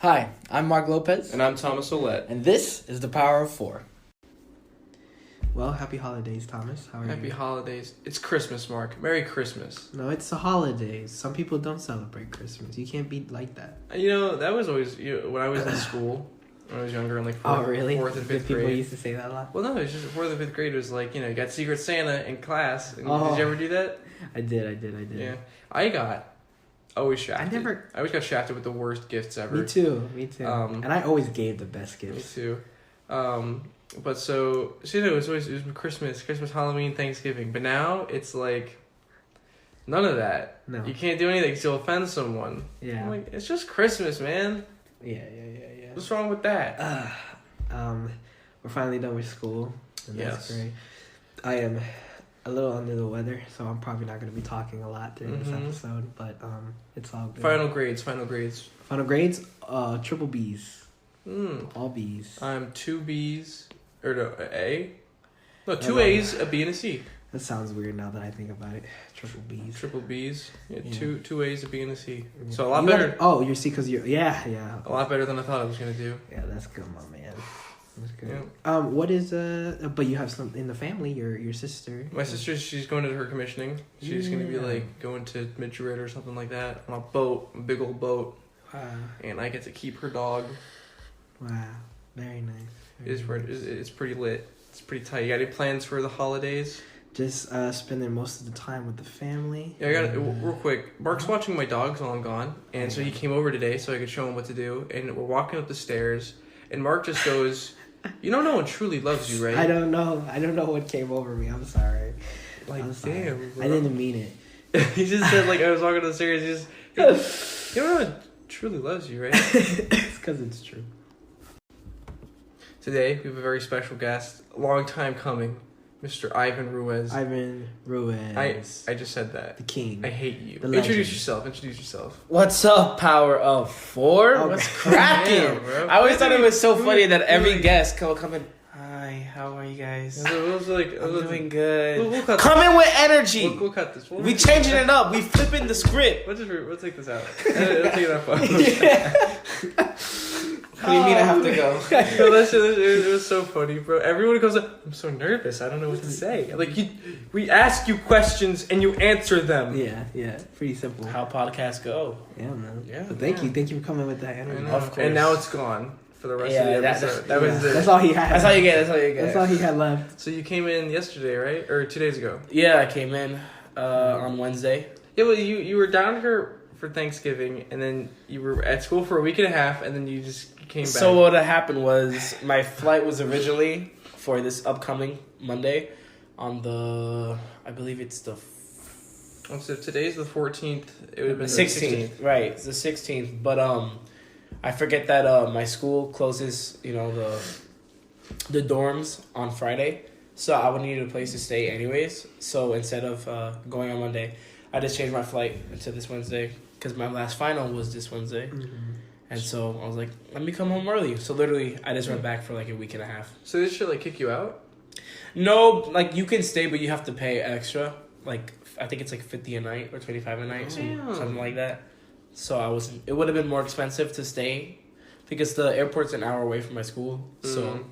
Hi, I'm Mark Lopez. And I'm Thomas Ouellette. And this is The Power of Four. Well, happy holidays, Thomas. How are you? Happy holidays. It's Christmas, Mark. Merry Christmas. No, it's the holidays. Some people don't celebrate Christmas. You can't be like that. You know, that was always, when I was in school, when I was younger, in like fourth and fifth People grade. used to say that a lot. Well, no, it's just 4th and 5th grade was like, you got Secret Santa in class. And Oh. Did you ever do that? I did. Yeah. I got always shafted. I always got shafted with the worst gifts ever. Me too. And I always gave the best Me gifts. too. But so it was Christmas, Halloween, Thanksgiving. But now it's like none of that. No. You can't do anything because you'll offend someone. Yeah. I'm like, it's just Christmas, man. Yeah. What's wrong with that? We're finally done with school. And Yes. That's great. I am a little under the weather, so I'm probably not going to be talking a lot during this episode, but it's all good. Final grades. Final grades, triple B's. Mm. All B's. I'm 2 B's, or no, A? No, 2 A's, a B, and a C. That sounds weird now that I think about it. Triple B's. Triple B's. Yeah, Yeah. Two A's, a B, and a C. Yeah. So a lot You better. you're C because you're... Yeah. A lot better than I thought I was going to do. Yeah, that's good, my man. That's good. Yeah. What is... But you have some in the family, your sister. My sister, she's going to her commissioning. She's going to be Yeah. like going to Madrid or something like that on a boat, a big old boat. Wow. And I get to keep her dog. Wow. Very nice. It's pretty lit. It's pretty tight. You got any plans for the holidays? Just spending most of the time with the family. Yeah, I got it. Real quick. Mark's watching my dogs while I'm gone, and so he came over today so I could show him what to do. And we're walking up the stairs, and Mark just goes, "You know, no one truly loves you, right?" I don't know what came over me. I'm sorry. Like, I'm sorry. damn, bro. I didn't mean it. He just said, like, I was walking up the stairs. He just, you know, no one truly loves you, right? It's because it's true. Today we have a very special guest, long time coming, Mr. Ivan Ruiz. Ivan Ruiz. I just said that. The king. I hate you. The Introduce legend. yourself. What's up, Power of Four? Oh, What's God. cracking? Yeah, bro. I always thought it was so funny that every Really? guest will come in. Hi, how are you guys? It was like, I'm doing good. We'll cut Come in with energy. We'll cut this. We changing it up. We flipping the script. We'll take this out. It'll take it out. What do you mean I have to go? No, it was so funny, bro. Everyone goes, I'm so nervous. I don't know what to say. Like, we ask you questions and you answer them. Yeah. Pretty simple. How podcasts go? Yeah, man. Yeah, But thank you for coming with that I energy. know. Of course. And now it's gone for the rest Yeah, of the that's- episode. That was it. That's all he had. That's all you get. That's all he had left. So you came in yesterday, right? Or 2 days ago? Yeah, I came in on Wednesday. Yeah, well, you were down here for Thanksgiving, and then you were at school for a week and a half, and then you just came back. So what had happened was my flight was originally for this upcoming Monday on the, I believe it's the So today's the 14th. It would have been the 16th. Right, it's the 16th. But I forget that my school closes, the dorms on Friday. So I would need a place to stay anyways. So instead of going on Monday, I just changed my flight into this Wednesday because my last final was this Wednesday. Mm-hmm. And so I was like, let me come home early. So literally, I just went back for like a week and a half. So this should like kick you out? No, like you can stay, but you have to pay extra. Like I think it's like $50 a night or $25 a night, Damn. something like that. So it would have been more expensive to stay because the airport's an hour away from my school. So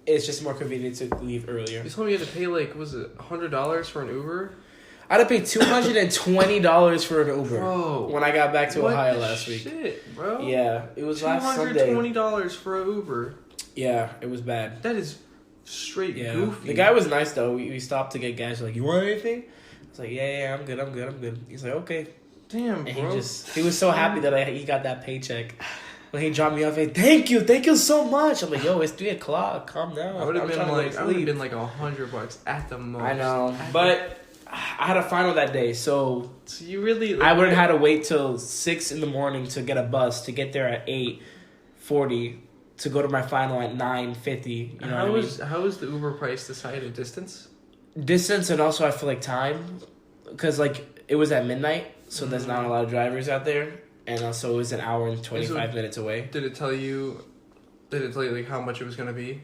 it's just more convenient to leave earlier. You told me you had to pay like, was it $100 for an Uber? I had to pay $220 for an Uber Bro, when I got back to what Ohio the last week. Shit, bro. Yeah, it was last Sunday. $220 for an Uber. Yeah, it was bad. That is straight Yeah, goofy. the guy was nice though. We stopped to get gas. Like, you want anything? I was like, yeah, I'm good. He's like, okay. Damn, And bro. he was so happy that he got that paycheck. When he dropped me off, hey, thank you so much. I'm like, yo, it's 3:00. Calm down. I would have I'm been trying to like, go to sleep. $100 at the most. I know, but I had a final that day, so you really. I would have had to wait till 6 a.m. to get a bus to get there at 8:40 to go to my final at 9:50. You know How what I mean? how was the Uber price decided? Distance? Distance and also I feel like time, because like it was at midnight, so there's not a lot of drivers out there, and also it was an hour and 25 minutes away. Did it tell you like how much it was gonna be?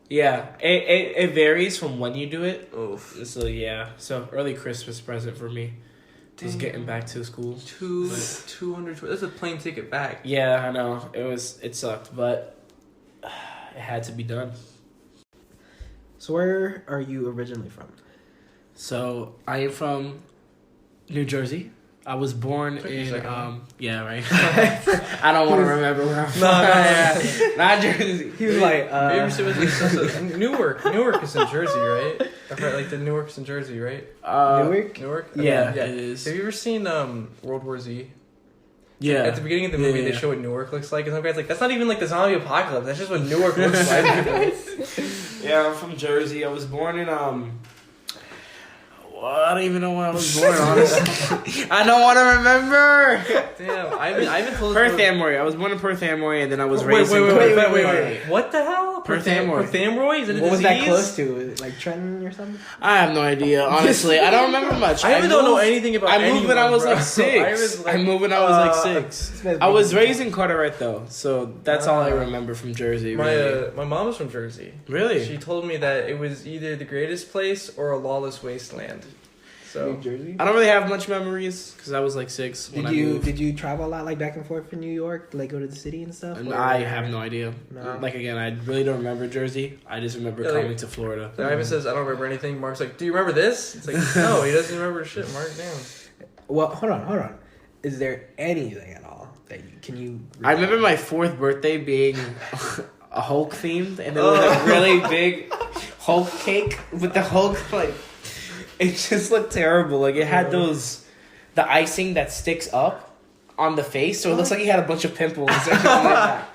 Yeah, it varies from when you do it. Oof. So yeah, so early Christmas present for me. Just getting back to school. 200. That's a plane ticket back. Yeah, I know. It sucked, but it had to be done. So where are you originally from? So I am from New Jersey. I was born in yeah, right. I don't want to remember where I'm from. No. Not Jersey. He was like, Newark. Newark is in Jersey, right? I've heard like the Newark's in Jersey, right? Newark. Newark. Yeah, it is. Have you ever seen World War Z? Yeah. At the beginning of the movie, they show what Newark looks like, and some guy's like, "That's not even like the zombie apocalypse. That's just what Newark looks like." Yeah, I'm from Jersey. I was born in well, I don't even know when I was born, honestly. I don't want to remember. Damn, I've been told Perth Amboy. I was born in Perth Amboy, and then I was wait, raised in wait. What the hell? Perth Amboy. Perth Amboy? Is it a what was disease? that close to? Was it like Trenton or something? I have no idea, honestly. I don't remember much. I don't know anything about I moved when I was anyone, like bro. 6. I moved when I was like 6. I was raised in Carteret, though, so that's all I remember from Jersey, really. My mom was from Jersey. Really? She told me that it was either the greatest place or a lawless wasteland. So New Jersey. I don't really have much memories because I was like 6 when I moved. Did you travel a lot, like back and forth from New York, like go to the city and stuff? And I have no idea. No. Like again, I really don't remember Jersey. I just remember coming to Florida. Ivan says, "I don't remember anything." Mark's like, "Do you remember this?" It's like, no, he doesn't remember shit. Mark, damn. Well, hold on. Is there anything at all that you I remember my 4th birthday being a Hulk themed, and there was a really big Hulk cake with the Hulk like. It just looked terrible. Like it had the icing that sticks up on the face, so it looks like he had a bunch of pimples or something like that.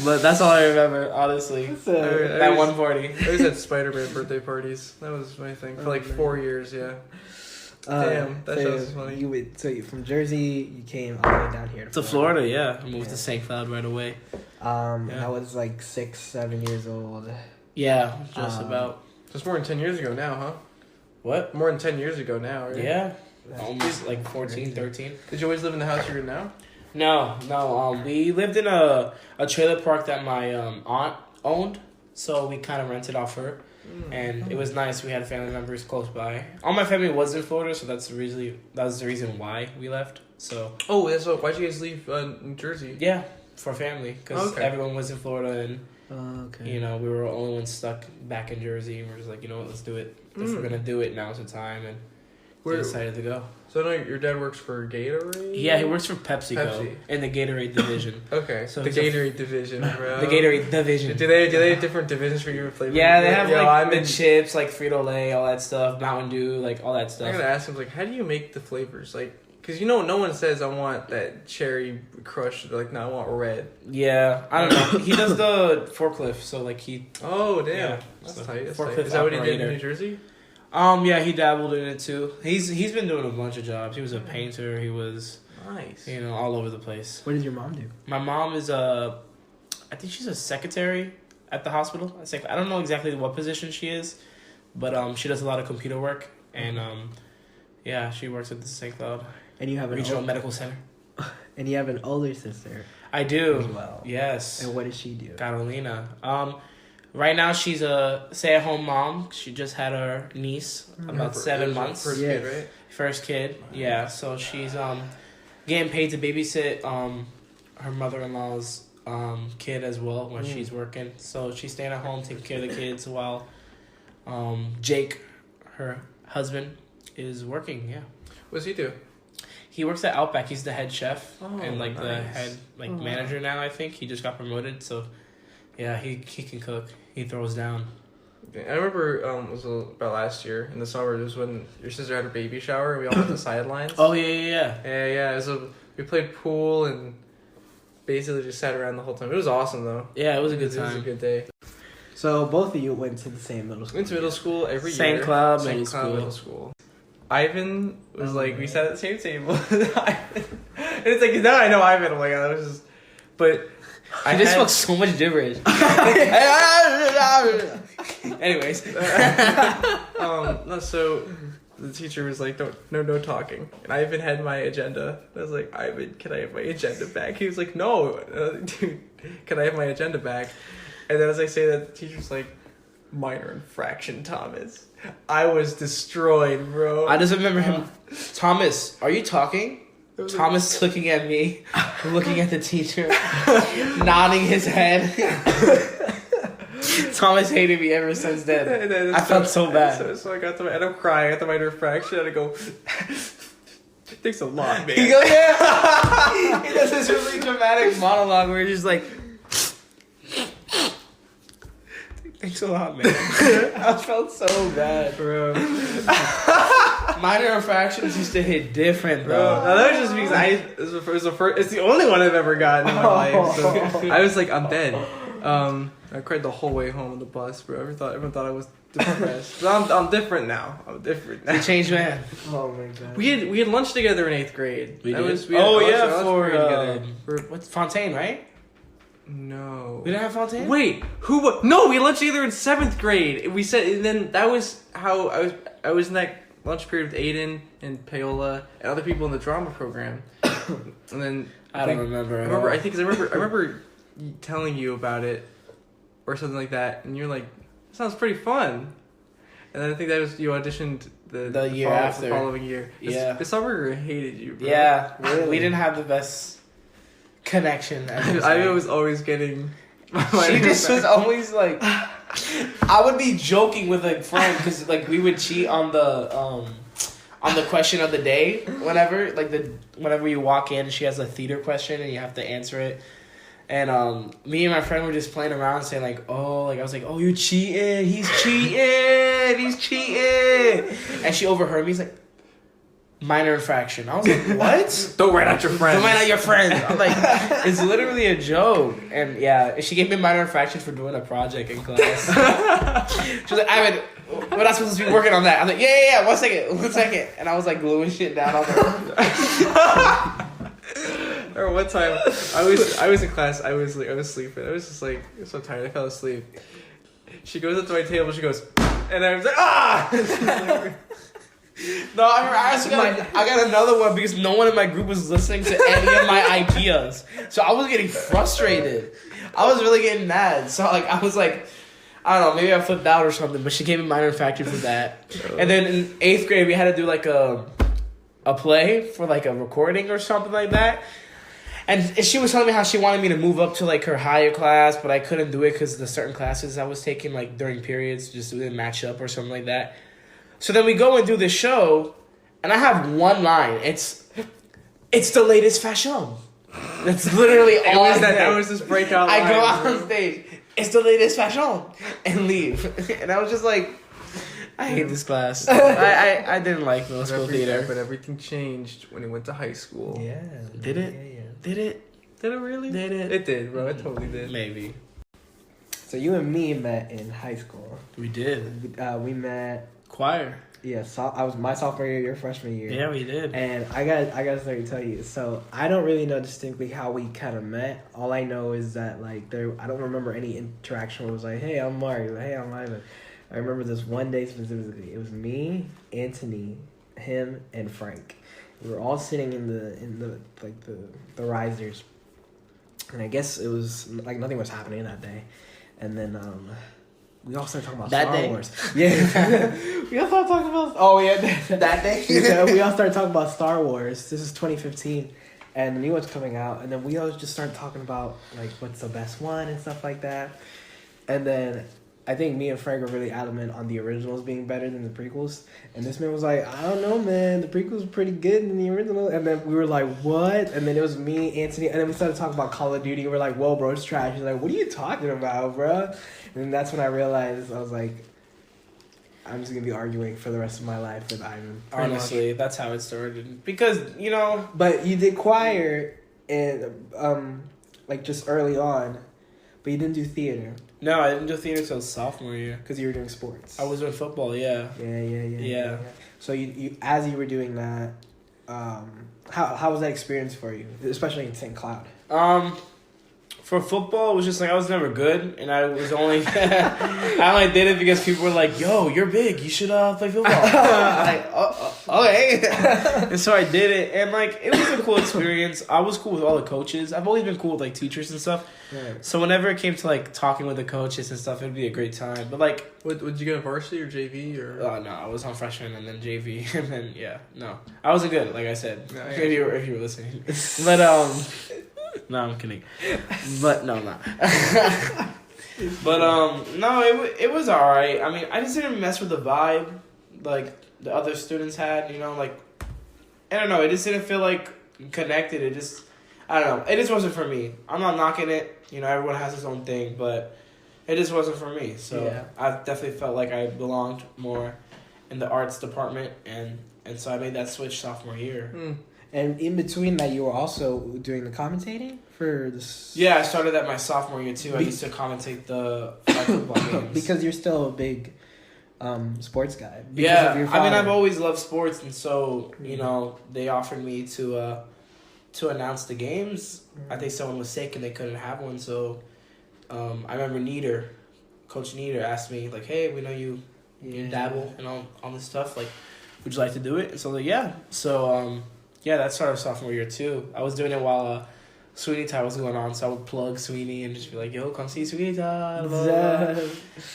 But that's all I remember, honestly. That one party. I always had Spider-Man birthday parties. That was my thing for like 4 years. Yeah. Damn, that sounds funny. You from Jersey, you came all the way down here to Florida. Yeah, I moved to St. Cloud right away. I was like 6, 7 years old. Yeah, just about. Just more than 10 years ago now, huh? What? More than 10 years ago now, right? Yeah. Almost like 14, 13. Did you always live in the house you're in now? No. We lived in a trailer park that my aunt owned, so we kind of rented off her, and it was nice. We had family members close by. All my family was in Florida, so that was the reason why we left. So. Oh, that's what. Why'd you guys leave New Jersey? Yeah, for family, because everyone was in Florida, and we were the only ones stuck back in Jersey, and we're just like, you know what, let's do it. If we're gonna do it, now's the time, and we decided to go. So I know your dad works for Gatorade? Yeah, he works for PepsiCo in the Gatorade division. Okay, so the Gatorade division, bro. The Gatorade division. Do they have different divisions for your flavors? Yeah, they have the chips, like Frito-Lay, all that stuff, Mountain Dew, like all that stuff. I'm gonna ask him, like, how do you make the flavors? Like, because no one says I want that cherry crush. They're like, no, I want red. Yeah, I don't know. He does the forklift, so like he. Oh damn, yeah, that's tight. That's forklift tight. Is that what he did operator. in New Jersey? Yeah, he dabbled in it too. He's been doing a bunch of jobs. He was a painter. He was nice. All over the place. What does your mom do? My mom is I think she's a secretary at the hospital. I don't know exactly what position she is, but she does a lot of computer work, and yeah, she works at the St. Cloud. And you have an Regional Medical Center. And you have an older sister. I do. As well. Yes. And what does she do? Carolina. Right now she's a stay-at-home mom. She just had her niece about 7 months. First kid, right? First kid. Yeah. So she's getting paid to babysit her mother-in-law's kid as well when she's working. So she's staying at home taking care of the kids while Jake, her husband, is working. Yeah. What does he do? He works at Outback. He's the head chef and nice. The head manager now. I think he just got promoted. So, yeah, he can cook. He throws down. I remember it was about last year in the summer. It was when your sister had her baby shower and we all went to sidelines. Oh yeah. Yeah. So we played pool and basically just sat around the whole time. It was awesome though. Yeah, it was a good time. It was a good day. So both of you went to the same middle school. Went to middle school every year. St. Cloud St. Cloud Middle School. Ivan was we sat at the same table. And it's like, now I know Ivan. I'm like, that was just. But I just spoke so much gibberish. Anyways. So the teacher was like, no talking. And Ivan had my agenda. I was like, Ivan, can I have my agenda back? He was like, no, dude, can I have my agenda back? And then as I say that, the teacher's like, minor infraction, Thomas. I was destroyed, bro. I just remember him. Thomas, are you talking? Thomas looking at me, looking at the teacher, nodding his head. Thomas hated me ever since then. I felt so bad. So I got to and I'm crying. I got to my infraction and I go, thanks a lot, man. He goes, yeah. He does this really dramatic monologue where he's just like, thanks a lot, man. I felt so bad, bro. Minor infractions used to hit different, bro. Now that was just because it's the only one I've ever gotten in my life. So I was like, I'm dead. I cried the whole way home on the bus, bro. Everyone thought I was depressed. But I'm different now. I'm different now. You changed man. Oh my god. We had lunch together in 8th grade. We that did? Was, we had lunch for together. what's Fontaine, right? No. We didn't have Fontaine? Wait, no, we had lunch together in 7th grade. We said, and then that was how I was in that lunch period with Aiden and Paola and other people in the drama program. And then I don't remember. I remember telling you about it or something like that, and you're like, "That sounds pretty fun." And then I think that was you auditioned the year after, the following year. Yeah, the summer hated you, bro. Yeah, really? We didn't have the best connection. I was always getting. She just was always like, I would be joking with a friend because like we would cheat on the question of the day whenever you walk in, she has a theater question and you have to answer it. And me and my friend were just playing around saying like, oh, like I was like, oh, you cheating, he's cheating. And she overheard me. He's like, minor infraction. I was like, what? Don't write out your friends. Don't write out your friends. I'm like, it's literally a joke. And yeah, she gave me minor infraction for doing a project in class. She was like, Ivan, we're not supposed to be working on that. I'm like, yeah. 1 second. And I was like gluing shit down on the. Or one time, I was in class. I was sleeping. I was just like so tired. I fell asleep. She goes up to my table. She goes, and I was like, ah. No, I got another one because no one in my group was listening to any of my ideas. So I was getting frustrated. I was really getting mad. So like I was like, I don't know, maybe I flipped out or something. But she gave me minor infraction for that. And then in 8th grade we had to do like a play for like a recording or something like that. And she was telling me how she wanted me to move up to like her higher class, but I couldn't do it because the certain classes I was taking like during periods just didn't match up or something like that. So then we go and do this show, and I have one line. It's the latest fashion. That's literally all I say. That was this breakout line. I go out on stage. It's the latest fashion, and leave. And I was just like, I hate this class. I didn't like middle school theater. But everything changed when it went to high school. Yeah. Did it? Yeah. Did it? Did it really? Did it? It did, bro. It totally did. Maybe. So you and me met in high school. We did. We met. Choir. Yeah, I was my sophomore year, your freshman year. Yeah, we did. And I got to tell you. So I don't really know distinctly how we kind of met. All I know is that like I don't remember any interaction where it was like, "Hey, I'm Mario. Hey, I'm Ivan." I remember this one day specifically. It was me, Anthony, him, and Frank. We were all sitting in the risers, and I guess it was like nothing was happening that day, and then we all started talking about Star Wars. Yeah, we all started talking about. Oh yeah, that day. Yeah, we all started talking about Star Wars. This is 2015, and the new one's coming out, and then we all just started talking about like what's the best one and stuff like that, and then. I think me and Frank were really adamant on the originals being better than the prequels. And this man was like, I don't know, man. The prequels are pretty good than the original. And then we were like, what? And then it was me, Anthony. And then we started talking about Call of Duty. We're like, whoa, bro, it's trash. He's like, what are you talking about, bro? And then that's when I realized, I was like, I'm just going to be arguing for the rest of my life with Ivan. Honestly, that's how it started. Because, you know... But you did choir and like just early on. But you didn't do theater. No, I didn't do theater until sophomore year. Because you were doing sports. I was doing football, yeah. Yeah. So you as you were doing that, how was that experience for you, especially in St. Cloud? For football, it was just like I was never good, and I was only I only did it because people were like, "Yo, you're big. You should play football." Like, okay. And so I did it, and like it was a cool experience. I was cool with all the coaches. I've always been cool with like teachers and stuff. Right. So whenever it came to like talking with the coaches and stuff, it'd be a great time. But like, would you go to varsity or JV or? no, I was on freshman and then JV and then no, I wasn't good. Like I said, No, if you were listening, but no, I'm kidding. But no, I'm not. But no, it was alright. I mean, I just didn't mess with the vibe like the other students had. You know, like I don't know. It just didn't feel like connected. It just I don't know. It just wasn't for me. I'm not knocking it. You know, everyone has his own thing, but it just wasn't for me. So Yeah. I definitely felt like I belonged more in the arts department, and so I made that switch sophomore year. And in between that, you were also doing the commentating for this. Yeah, I started that my sophomore year too. I used to commentate the flag football games. Because you're still a big sports guy. Because Yeah, of your I mean, father. I've always loved sports, and so you know, they offered me to announce the games. I think someone was sick and they couldn't have one, so I remember Coach Nieder asked me like, "Hey, we know you dabble and all this stuff. Like, would you like to do it?" And so I was like, "Yeah." So yeah, that started sophomore year too. I was doing it while Sweeney Todd was going on, so I would plug Sweeney and just be like, "Yo, come see Sweeney Todd." Blah, blah, blah.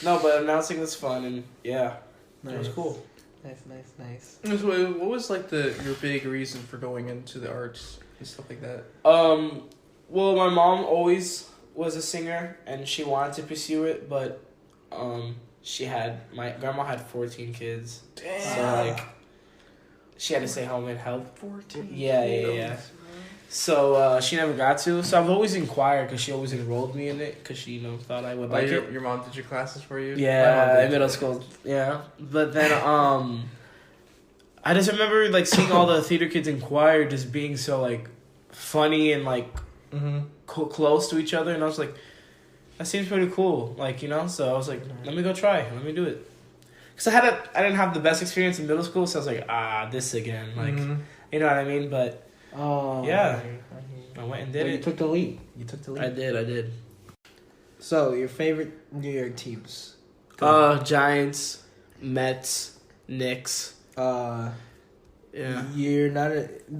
No, but announcing was fun, and yeah, Nice. it was cool. Nice. So what was like your big reason for going into the arts and stuff like that? Well, my mom always was a singer, and she wanted to pursue it, but my grandma had 14 kids. Damn. So like she had to stay home and help. 14. Yeah. So she never got to. So I've always inquired because she always enrolled me in it because she thought I would like it. Your mom did your classes for you? Yeah, in middle school. Yeah, but then I just remember like seeing all the theater kids inquire just being so like funny and like close to each other, and I was like, that seems pretty cool. Like so I was like, let me go try. Let me do it. Because I didn't have the best experience in middle school, so I was like, this again. Like, you know what I mean? But, yeah. I went and did it. You took the lead. I did. So, your favorite New York teams? Giants, Mets, Knicks. Yeah. You're not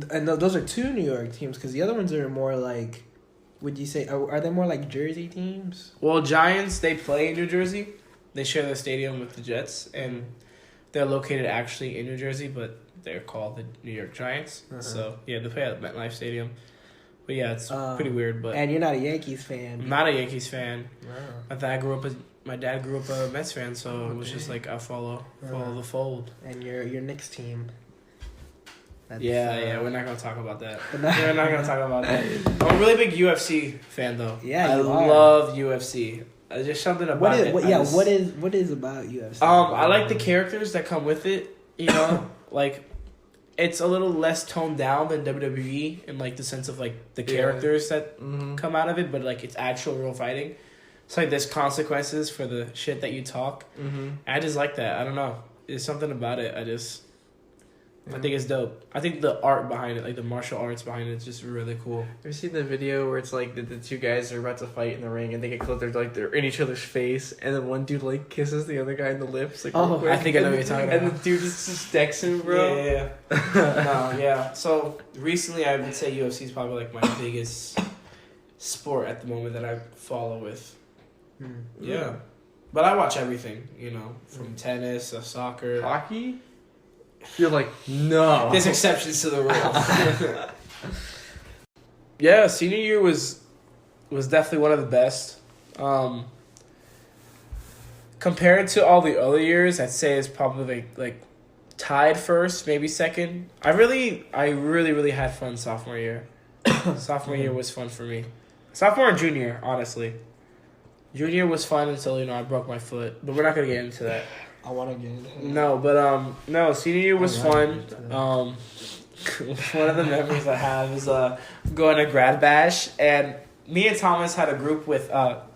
and those are two New York teams, because the other ones are more like, would you say, are they more like Jersey teams? Well, Giants, they play in New Jersey. They share the stadium with the Jets, and they're located actually in New Jersey, but they're called the New York Giants. So, yeah, they play at MetLife Stadium. But, yeah, it's pretty weird. But and you're not a Yankees fan. I'm not a Yankees fan. Wow. My dad grew up a Mets fan, so it was just like I follow the fold. And your Knicks team. That's, we're not going to talk about that. We're We're not going to talk about that. I'm a really big UFC fan, though. Yeah, I you are. love UFC. Just something about it. What is about UFC? I like the characters that come with it. Like it's a little less toned down than WWE in like the sense of like the characters that come out of it, but like it's actual real fighting. It's like there's consequences for the shit that you talk. I just like that. I don't know. There's something about it. I think it's dope. I think the art behind it, like the martial arts behind it, is just really cool. Have you seen the video where it's like the two guys are about to fight in the ring and they get close, they're in each other's face, and then one dude like kisses the other guy in the lips? Like, real quick. I think I know what you're talking about. And the dude just decks him, bro. Yeah. No, yeah. So recently, I would say UFC is probably like my biggest sport at the moment that I follow with. Yeah, but I watch everything. From tennis to soccer, Hockey. You're like, no. There's exceptions to the rule. Yeah, senior year was definitely one of the best. Compared to all the other years, I'd say it's probably like tied first, maybe second. I really had fun sophomore year. Sophomore year was fun for me. Sophomore and junior, honestly. Junior was fun until I broke my foot, but we're not gonna get into that. I want to get into it. No, but senior year was fun. One of the memories I have is going to grad bash, and me and Thomas had a group with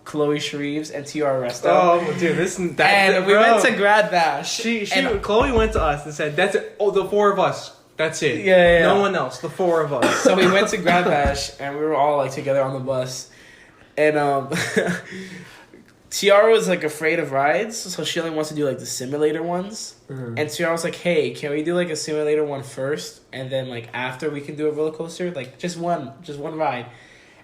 Chloe Shreves and T.R. Resto. Oh, dude, and we went to grad bash. Chloe went to us and said, "That's it. Oh, the four of us. That's it. Yeah. No one else. The four of us." So we went to grad bash, and we were all like together on the bus. And Tiara was like afraid of rides, so she only wants to do like the simulator ones. Mhm. And Tiara was like, "Hey, can we do like a simulator one first, and then like after we can do a roller coaster, like just one ride."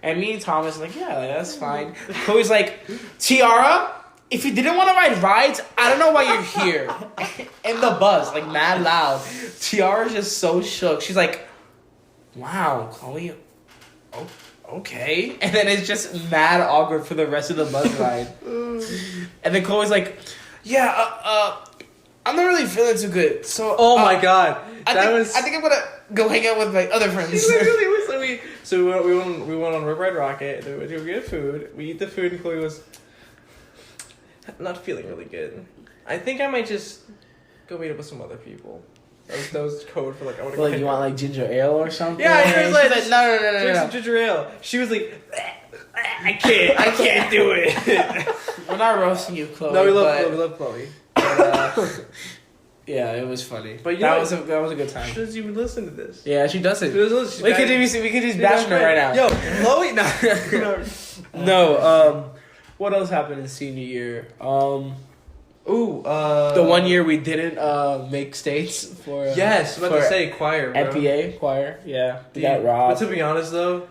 And me and Thomas were like, "Yeah, like, that's fine." Chloe's like, "Tiara, if you didn't want to ride rides, I don't know why you're here." In the bus, like mad loud. Tiara's just so shook. She's like, "Wow, Chloe, okay." And then it's just mad awkward for the rest of the bus ride. And then Chloe's like, "Yeah, I'm not really feeling too good. So, Oh my god, I think I'm gonna go hang out with my other friends." Literally was so we went on Rip Ride Rocket. Then we went to get food. We eat the food, and Chloe was not feeling really good. I think I might just go meet up with some other people. That was code for like I want to. Like, you want like ginger ale or something? Yeah, she was like, no. drink some ginger ale. She was like, I can't do it. We're not roasting you, Chloe. No, we but, love Chloe. yeah, it was funny. But that was a good time. She doesn't even listen to this. Yeah, she doesn't. She doesn't listen. We could just bash her right now. Yo, Chloe, no. No. What else happened in senior year? The 1 year we didn't make states for. Yes, I was about to say choir, bro. NPA choir. Yeah, we Dude, got robbed. But to be honest, though,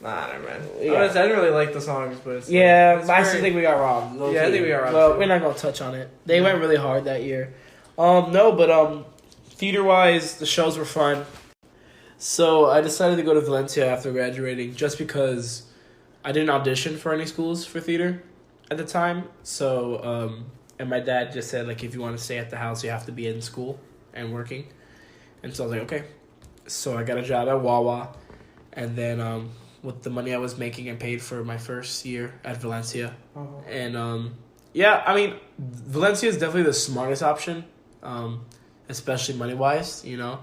man. Yeah. Honestly, I didn't really like the songs, but it's Yeah, it's but I very- still think we got robbed. Low-key. Yeah, I think we got robbed, Well, too. we're not gonna touch on it. They went really hard that year. Theater wise, the shows were fun. So I decided to go to Valencia after graduating, just because I didn't audition for any schools for theater at the time. So and my dad just said, like, if you want to stay at the house, you have to be in school and working. And so I was like, okay. So I got a job at Wawa, and then with the money I was making, I paid for my first year at Valencia. Oh. And yeah, I mean, Valencia is definitely the smartest option, especially money wise, you know.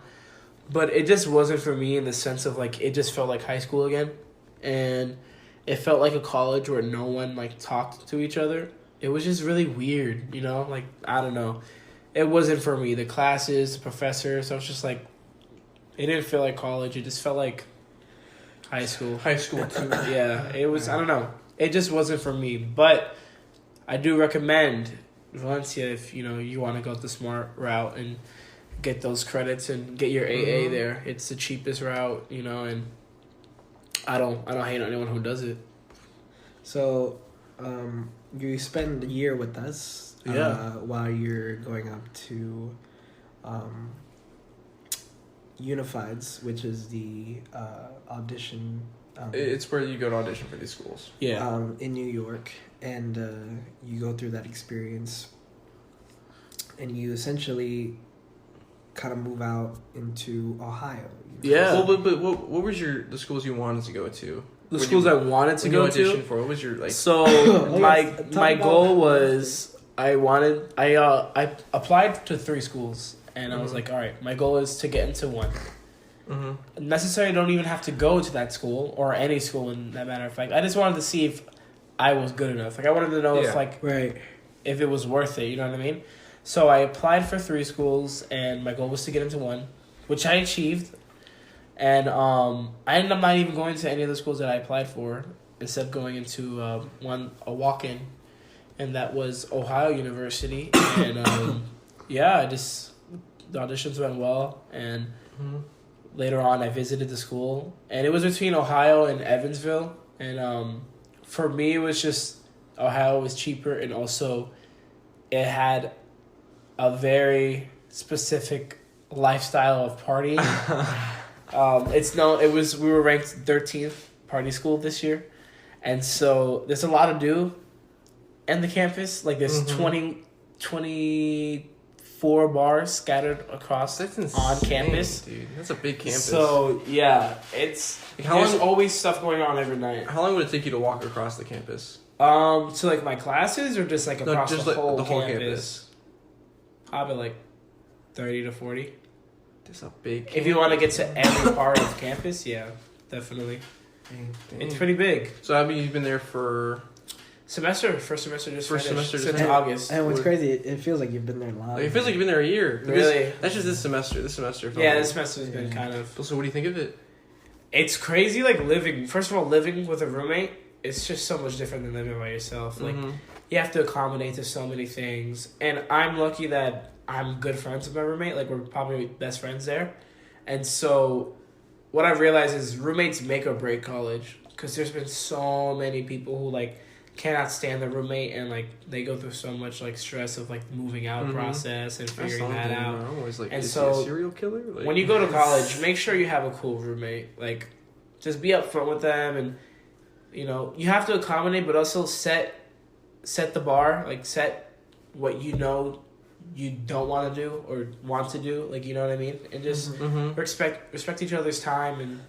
But it just wasn't for me in the sense of like it just felt like high school again, and it felt like a college where no one like talked to each other. It was just really weird, you know. Like, I don't know, it wasn't for me. The classes, the professors, I was just like, it didn't feel like college. It just felt like high school. High school too. Yeah, it was. I don't know. It just wasn't for me. But I do recommend Valencia if you want to go the smart route and get those credits and get your AA there. It's the cheapest route, and I don't hate on anyone who does it. So, you spend a year with us. Yeah. While you're going up to, Unifieds, which is the audition. It's where you go to audition for these schools. Yeah. In New York, and you go through that experience, and you essentially kind of move out into Ohio. Yeah. Well, but what was the schools you wanted to go to? The schools I wanted to go to. For what was your like? So my about goal that. was I applied to 3 schools, and I was like, all right, my goal is to get into one. Mm-hmm. Necessarily don't even have to go to that school or any school in that matter of fact. I just wanted to see if I was good enough. Like, I wanted to know if Right. if it was worth it, you know what I mean? So I applied for 3 schools, and my goal was to get into one, which I achieved. And I ended up not even going to any of the schools that I applied for, instead of going into a walk-in, and that was Ohio University. And the auditions went well, and later on I visited the school, and it was between Ohio and Evansville. And for me, it was just Ohio was cheaper, and also it had a very specific lifestyle of partying. We were ranked 13th party school this year, and so there's a lot to do in the campus. Like, there's 24 bars scattered across on campus. Dude. That's a big campus. So yeah, it's there's always stuff going on every night. How long would it take you to walk across the campus? To like my classes, or just like across just the like whole the whole campus? Probably like 30 to 40. It's a big campus. If you want to get to every part of campus, yeah, definitely. Dang. It's pretty big. So I mean, you've been there for First semester just finished since And- August. And what's crazy, it feels like you've been there long. like, it feels like you've been there a year. Really? That's just this semester. This semester. Yeah, this semester's been kind of. So what do you think of it? It's crazy, like living. First of all, living with a roommate it's just so much different than living by yourself. Like, Mm-hmm. you have to accommodate to so many things. And I'm lucky that I'm good friends with my roommate. Like, we're probably best friends there. And so what I realized is roommates make or break college. Because there's been so many people who, like, cannot stand their roommate and, like, they go through so much, like, stress of, like, moving out process and figuring that out. I'm always like, And is so he a serial killer? Like, when you go to college, make sure you have a cool roommate. Like, just be upfront with them, and you know you have to accommodate, but also set the bar. Like, set what you know you don't want to do or want to do. Like, you know what I mean, and just respect each other's time, and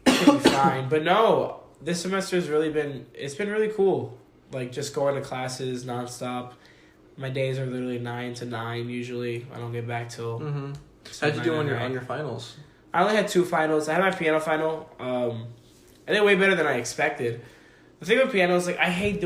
it should be fine. But no, this semester has really been really cool. Like, just going to classes nonstop. My days are literally 9 to 9 usually. I don't get back till. How'd you do on your finals? I only had 2 finals. I had my piano final. I did way better than I expected. The thing with piano is, like, I hate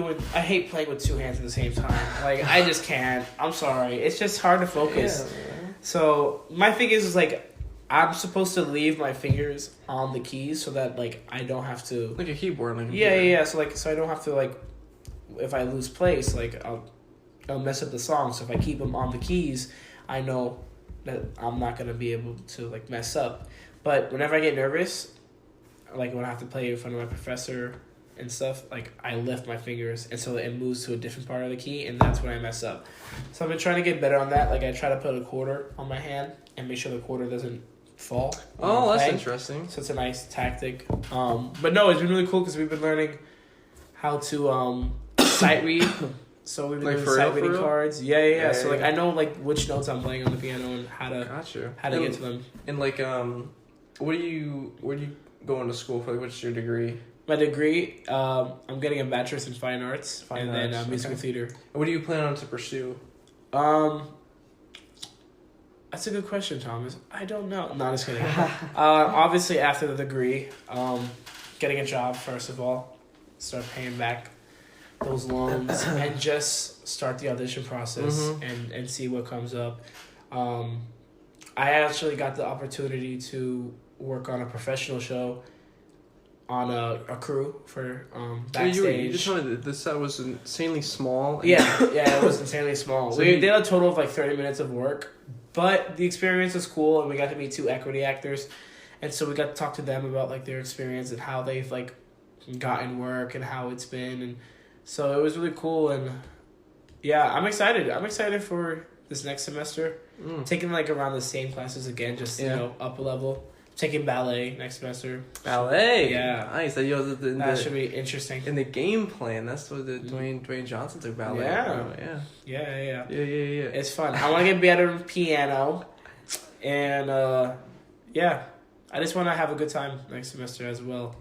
playing with 2 hands at the same time. Like, I just can't. I'm sorry. It's just hard to focus. Yeah, so my thing is like, I'm supposed to leave my fingers on the keys so that, like, I don't have to. Like a keyboard. Like Yeah. So I don't have to, like, if I lose place, like, I'll mess up the song. So if I keep them on the keys, I know that I'm not gonna be able to, like, mess up. But whenever I get nervous, like when I have to play in front of my professor and stuff, like, I lift my fingers, and so it moves to a different part of the key, and that's when I mess up. So I've been trying to get better on that. Like, I try to put a quarter on my hand and make sure the quarter doesn't fall. Oh, that's interesting. So it's a nice tactic. But no, it's been really cool because we've been learning how to sight read. So we've been Like, doing for sight real, reading for real? cards. Yeah. So, like, yeah. I know, like, which notes I'm playing on the piano and how to get to them. And like, where do you going to school for? Like, what's your degree? My degree, I'm getting a bachelor's in fine arts and then musical theater. And what do you plan on to pursue? That's a good question, Thomas. I don't know. No, I'm just kidding. Obviously, after the degree, getting a job, first of all, start paying back those loans, and just start the audition process and see what comes up. I actually got the opportunity to work on a professional show on a crew for backstage. You just told me that the set was insanely small. Yeah, it was insanely small. So We did a total of like 30 minutes of work, but the experience was cool, and we got to meet 2 equity actors, and so we got to talk to them about like their experience and how they've like gotten work and how it's been, and so it was really cool. And yeah, I'm excited. I'm excited for this next semester. Taking like around the same classes again, just you know, up a level. Taking ballet next semester. Ballet, Yeah. nice. That Should be interesting. in the game plan. That's what the Dwayne Johnson took ballet. Yeah. Yeah. It's fun. I want to get better in piano, and yeah, I just want to have a good time next semester as well.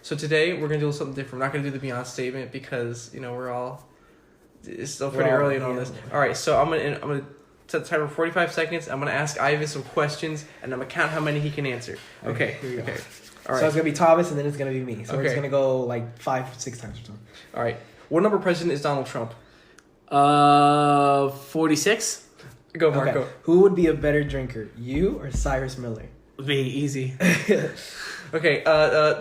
So today we're gonna do something different. We're not gonna do the Beyond statement because it's still pretty early in all this. All right, so I'm gonna set the timer for 45 seconds. I'm gonna ask Ivan some questions, and I'm gonna count how many he can answer. Okay. Here we go. Okay. All right. So it's gonna be Thomas, and then it's gonna be me. So we're just Okay. gonna go like 5-6 times or something. All right. What number president is Donald Trump? 46. Go, Marco. Okay. Who would be a better drinker, you or Cyrus Miller? Me, easy. Okay.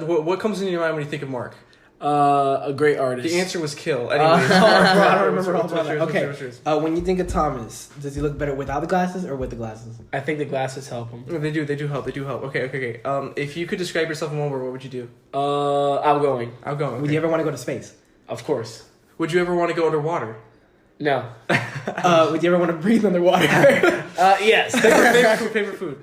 What comes into your mind when you think of Mark? A great artist. The answer was Kill. Anyways, I don't remember all What's about that. yours? Okay. What's yours? When you think of Thomas, does he look better without the glasses or with the glasses? I think the glasses help him. They do help. Okay. If you could describe yourself in one word, what would you do? Outgoing. Outgoing. Would you ever want to go to space? Of course. Would you ever want to go underwater? No. Would you ever want to breathe underwater? Yes. Favorite food?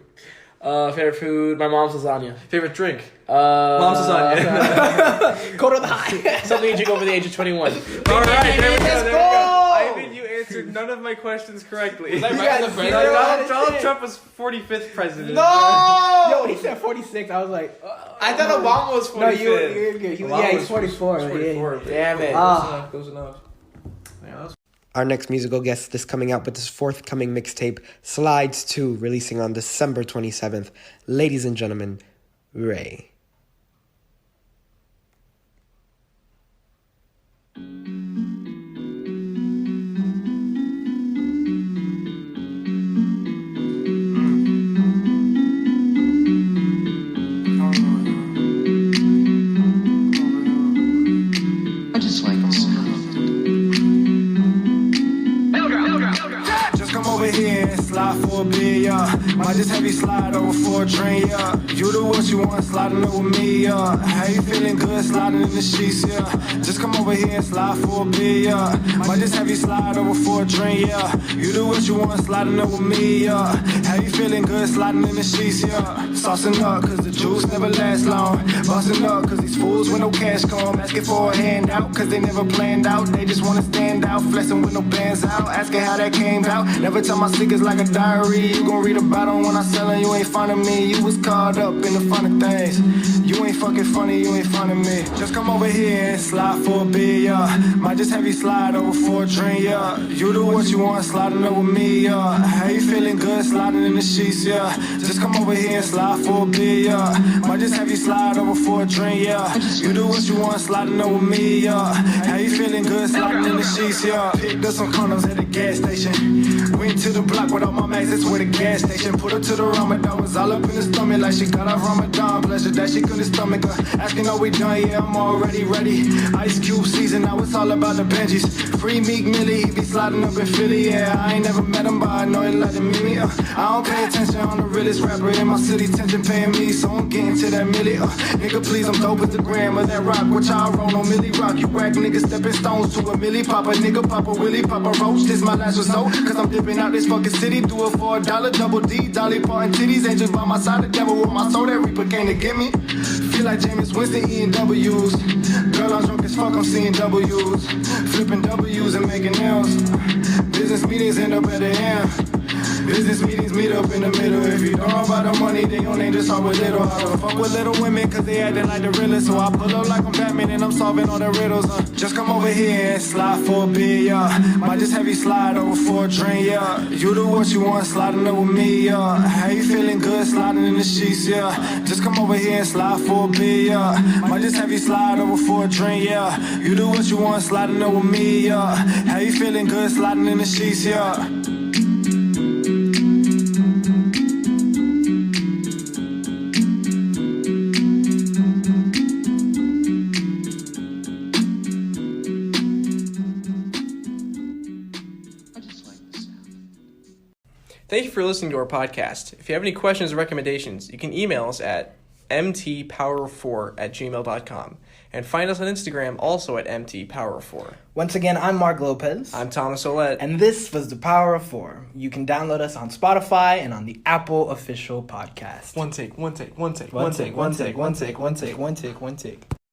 Favorite food, my mom's lasagna. Favorite drink? Mom's lasagna. Go to the high. Something you drink over the age of 21. All right, there we go. Let's There we go. go. Ivan, you answered none of my questions correctly. Was I right got on the bread? zero. Donald Trump was 45th president. No! Yo, when he said 46, I was like, I thought Obama was 45. no, you're good. He's 44. Damn it. Close enough. Yeah, that was Our next musical guest is coming out with his forthcoming mixtape, Slides 2, releasing on December 27th. Ladies and gentlemen, Ray. for a beer, yeah. Might just have you slide over for a drink, yeah. You do what you want, sliding over me, yeah. How you feeling good, sliding in the sheets, yeah. Just come over here and slide for a beer, yeah. Might just have you slide over for a drink, yeah. You do what you want, sliding over me, yeah. How you feeling good, sliding in the sheets, yeah. Saucing up, cause the juice never lasts long. Busting up, cause these fools with no cash come. Asking for a handout, cause they never planned out. They just wanna stand out, flexing with no bands out. Asking how that came out. Never tell my secrets like a diary. You gon' read about them when I sell them. You ain't fond of me. You was caught up in the fun of things. You ain't fucking funny, you ain't fond of me. Just come over here and slide for a beer, yeah. Might just have you slide over for a drink, yeah. You do what you want, sliding over me, yeah. How you feeling good, sliding in the sheets, yeah. Just come over here and slide for a beer, yeah. Might just have you slide over for a drink, yeah. You do what you want, sliding over me, yeah. How you feeling good, sliding in the sheets, yeah. Picked up some condoms at the gas station. Went to the block with all my max, that's where the gas station. Put her to the Ramadan, was all up in the stomach like she got off Ramadan. Pleasure that she couldn't stomach her. Asking are we done, yeah, I'm already ready. Ice Cube season, now it's all about the Benjis. Free Meek Millie, he be sliding up in Philly, yeah. I ain't never met him, but I know he like to meet me, I don't pay attention, I'm the realest rapper in my city. Tension paying me, so I'm getting to that milli. Nigga, please, I'm dope with the gram of that rock. What y'all roll on Millie Rock? You whack niggas stepping stones to a milli. Papa nigga, Papa Willie, Papa Roach. This my last resort, cause I'm dipping out this fucking city. Do it for $1, double D, Dolly Parton titties. Angels by my side, the devil with my soul. That Reaper came to get me. Feel like James Winston eating W's. Girl, I'm drunk as fuck, I'm seeing W's. Flipping W's and making L's. Business meetings end up at the end. Business meetings meet up in the middle. If you don't know about the money, they on ain't just start with little. I don't fuck with little women cause they acting like the realest. So I pull up like I'm Batman and I'm solving all the riddles. Just come over here and slide for a beer, yeah. Might just have you slide over for a drink, yeah. You do what you want, sliding over me, yeah. How you feeling good, sliding in the sheets, yeah. Just come over here and slide for a beer, yeah. Might just have you slide over for a drink, yeah. You do what you want, sliding over me, yeah. How you feeling good, sliding in the sheets, yeah. Thank you for listening to our podcast. If you have any questions or recommendations, you can email us at mtpower4@gmail.com. And find us on Instagram also at mtpower4. Once again, I'm Mark Lopez. I'm Thomas Olette. And this was The Power of Four. You can download us on Spotify and on the Apple official podcast. One take. One take.